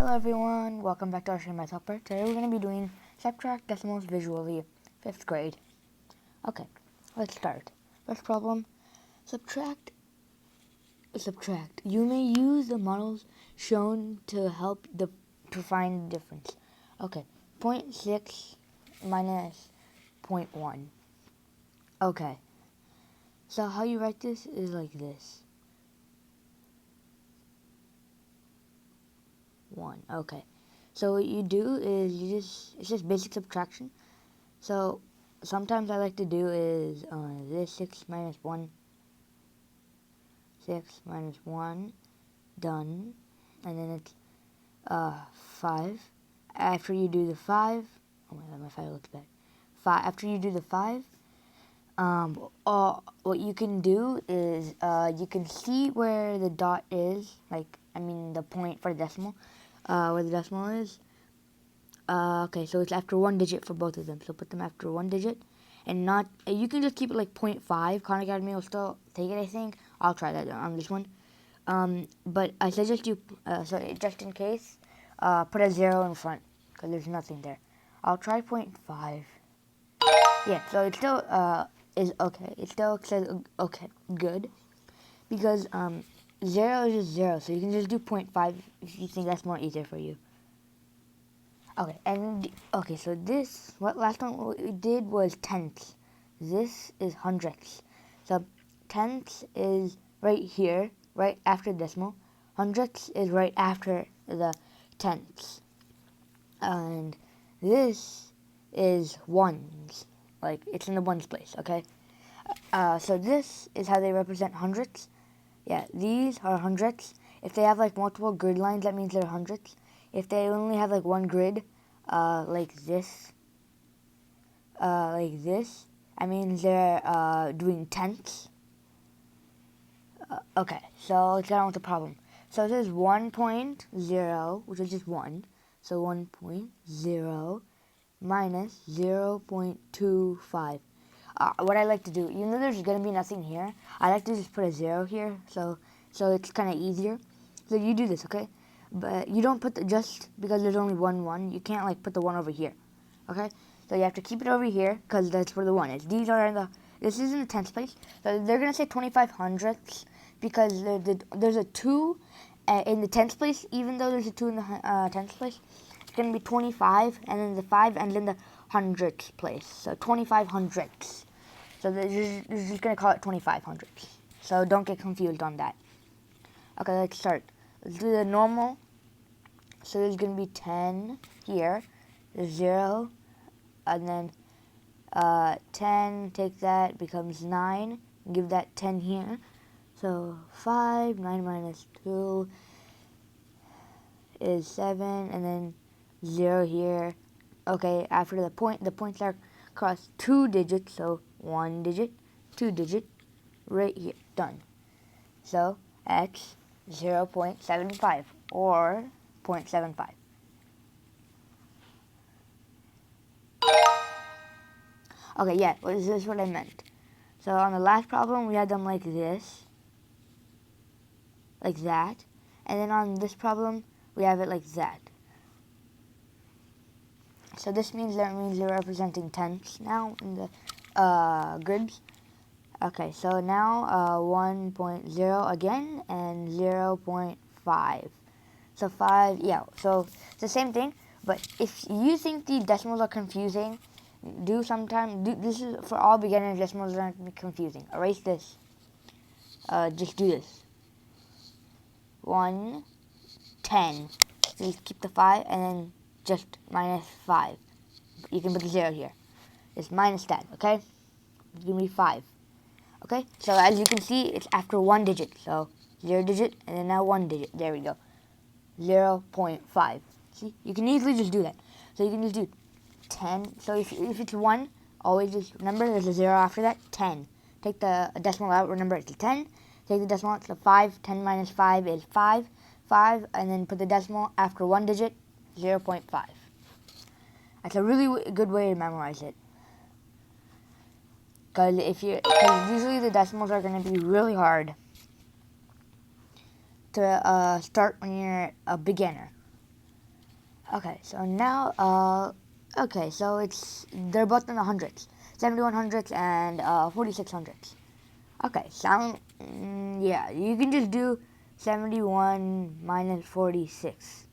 Hello everyone, welcome back to our Math Helper. Today we're going to be doing subtract decimals visually, 5th grade. Okay, let's start. First problem, subtract. You may use the models shown to help to find the difference. Okay, 0.6 minus 0.1. Okay, so how you write this is like this. 1, okay. So what you do is it's just basic subtraction. So sometimes I like to do is this 6 minus 1, 6 minus 1, done, and then it's 5. After you do the 5, oh my god, my 5 looks bad. After you do the 5, what you can do is you can see where the dot is, the point for the decimal, where the decimal is. Okay, so it's after one digit for both of them. So put them after one digit, and not. You can just keep it like 0.5. Khan Academy will still take it, I think. I'll try that on this one. But I suggest you, just in case, put a 0 in front because there's nothing there. I'll try 0.5. Yeah, so it still is okay. It still says okay, good, because 0 is just 0. So you can just do 0.5 if you think that's more easier for you. Okay, so last one what we did was tenths. This is hundredths. So tenths is right here, right after decimal. Hundredths is right after the tenths. And this is ones. Like, it's in the ones place, okay? So this is how they represent hundredths. Yeah, these are hundredths. If they have, like, multiple grid lines, that means they're hundredths. If they only have, like, one grid, like this, I mean they're doing tenths. Okay, so let's get on with the problem. So this is 1.0, which is just 1. So 1.0 minus 0.25. What I like to do, even though there's going to be nothing here, I like to just put a 0 here, so it's kind of easier. So you do this, okay? But you don't put just because there's only one, you can't like put the 1 over here, okay? So you have to keep it over here because that's where the 1 is. This is in the tens place. So they're going to say 25 hundredths because there's a 2 in the tens place, even though there's a 2 in the tens place. It's going to be 25, and then the 5 ends in the hundredths place. So 25 hundredths. So they're just going to call it 25 hundredths. So don't get confused on that. Okay, let's start. Let's do the normal. So there's going to be 10 here. There's 0. And then 10, take that, becomes 9. Give that 10 here. So 5, 9 minus 2 is 7. And then 0 here. Okay, after the points are across 2 digits. So 1 digit, 2 digit, right here. Done. So x 0.75 or 0.75. Okay, yeah, this is what I meant. So on the last problem, we had them like this, like that, and then on this problem, we have it like that. So this means they're representing tenths now in the grids. Okay, so now 1.0 again and 0.5. So 5, yeah, so it's the same thing, but if you think the decimals are confusing, this is for all beginners, decimals aren't confusing. Erase this. Just do this. 1, 10. Just keep the 5 and then just minus 5. You can put the 0 here. It's minus that, okay? It's going to be 5. Okay, so as you can see, it's after one digit. So 0 digit and then now 1 digit. There we go. 0.5. See, you can easily just do that. So you can just do 10. So if it's 1, always just remember there's a 0 after that. 10. Take the decimal out. Remember it's a 10. Take the decimal out. So 5. 10 minus 5 is 5. 5, and then put the decimal after one digit. 0.5. That's a really good way to memorize it. Because usually the decimals are going to be really hard to start when you're a beginner. Okay, so now, okay, so they're both in the hundreds. 71 hundredths and 46 hundredths. Okay, yeah, you can just do 71 minus 46.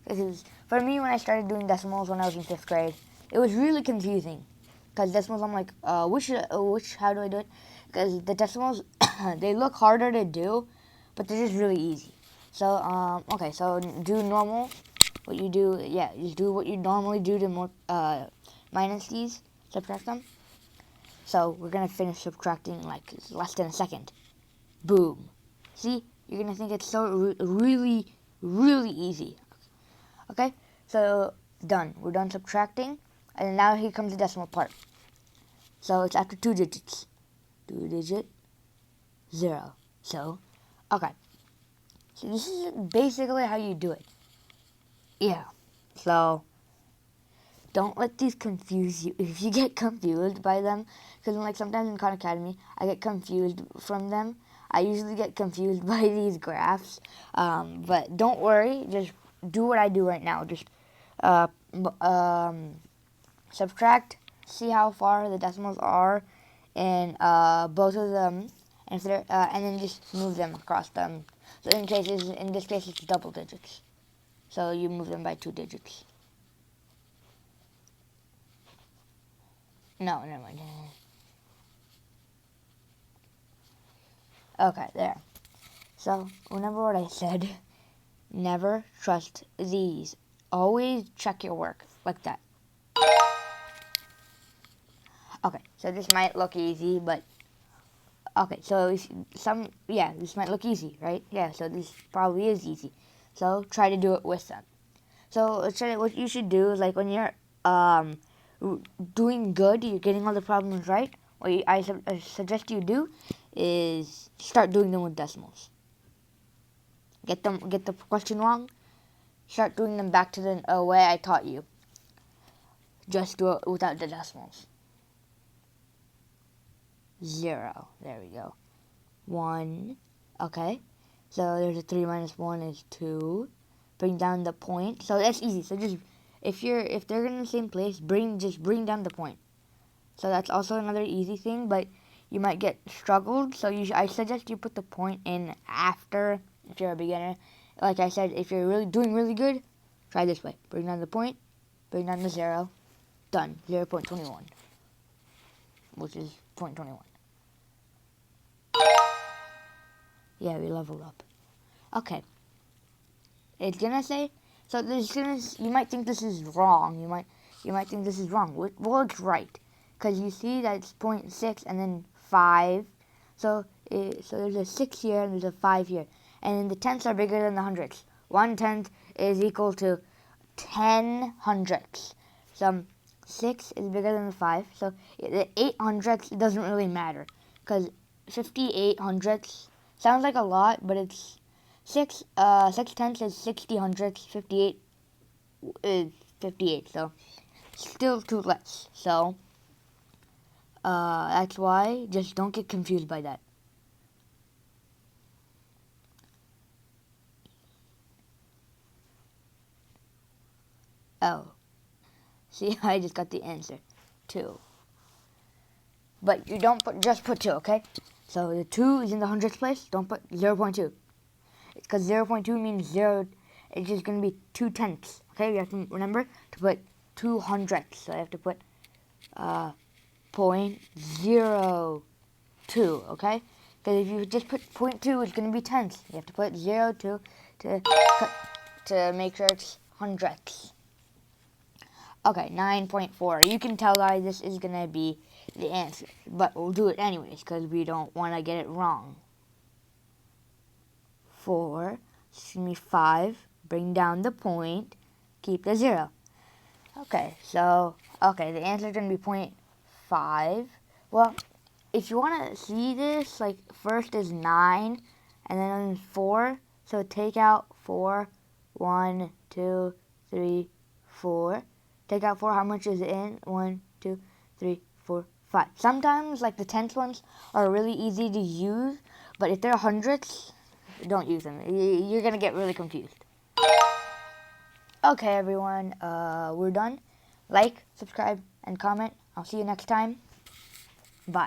Because for me, when I started doing decimals when I was in 5th grade, it was really confusing. Because decimals, I'm like, how do I do it? Because the decimals, they look harder to do, but they're just really easy. So, okay, so do normal. What you do, yeah, just do what you normally do to minus these, subtract them. So we're gonna finish subtracting like less than a second. Boom. See, you're gonna think it's so really, really easy. Okay, so done. We're done subtracting, and now here comes the decimal part. So it's after 2 digits. 2-digit, 0. So, okay. So this is basically how you do it. Yeah. So don't let these confuse you. If you get confused by them, because like sometimes in Khan Academy, I get confused from them. I usually get confused by these graphs, but don't worry. Just do what I do right now. Just uh, subtract, see how far the decimals are in both of them, and and then just move them across them. So in this case, it's double digits. So you move them by 2 digits. No, never mind. Okay, there. So, remember what I said. Never trust these. Always check your work, like that. Okay, so this might look easy, but... Okay, so this might look easy, right? Yeah, so this probably is easy. So, try to do it with them. So, what you should do is, like, when you're doing good, you're getting all the problems right, what I suggest you do is start doing them with decimals. Get the question wrong, start doing them back to the way I taught you. Just do it without the decimals. 0. There we go. 1. Okay. So there's a 3 minus 1 is 2. Bring down the point. So that's easy. So just if they're in the same place, just bring down the point. So that's also another easy thing, but you might get struggled. So I suggest you put the point in after if you're a beginner. Like I said, if you're doing really good, try this way. Bring down the point, bring down the 0. Done. 0.21, which is 0.21. Yeah, we leveled up. Okay. It's gonna say, so you might think this is wrong. You might think this is wrong. Well, it's right. Because you see that it's 0.6 and then 5. So there's a 6 here and there's a 5 here. And then the tenths are bigger than the hundredths. 1/10 is equal to 10 hundredths. So 6 is bigger than the 5. So the 8 hundredths doesn't really matter. Because 58 hundredths sounds like a lot, but it's 6 tenths is 60 hundredths. 58 is 58. So still too less. So that's why just don't get confused by that. Oh, see, I just got the answer, 2. But you don't just put 2, okay? So the 2 is in the hundredths place. Don't put 0.2, because 0.2 means 0. It's just gonna be 2 tenths. Okay, you have to remember to put 2 hundredths. So I have to put 0.02. Okay, because if you just put 0.2, it's gonna be tenths. You have to put 0.2 to make sure it's hundredths. Okay, 9.4. You can tell guys this is going to be the answer, but we'll do it anyways because we don't want to get it wrong. 4, excuse me, 5, bring down the point, keep the 0. Okay, so, the answer is going to be 0.5. Well, if you want to see this, like, first is 9, and then 4, so take out 4, 1, 2, 3, 4. Take out 4, how much is it in? 1, 2, 3, 4, 5. Sometimes, like the tenth ones, are really easy to use, but if they're hundredths, don't use them. You're going to get really confused. Okay, everyone, we're done. Like, subscribe, and comment. I'll see you next time. Bye.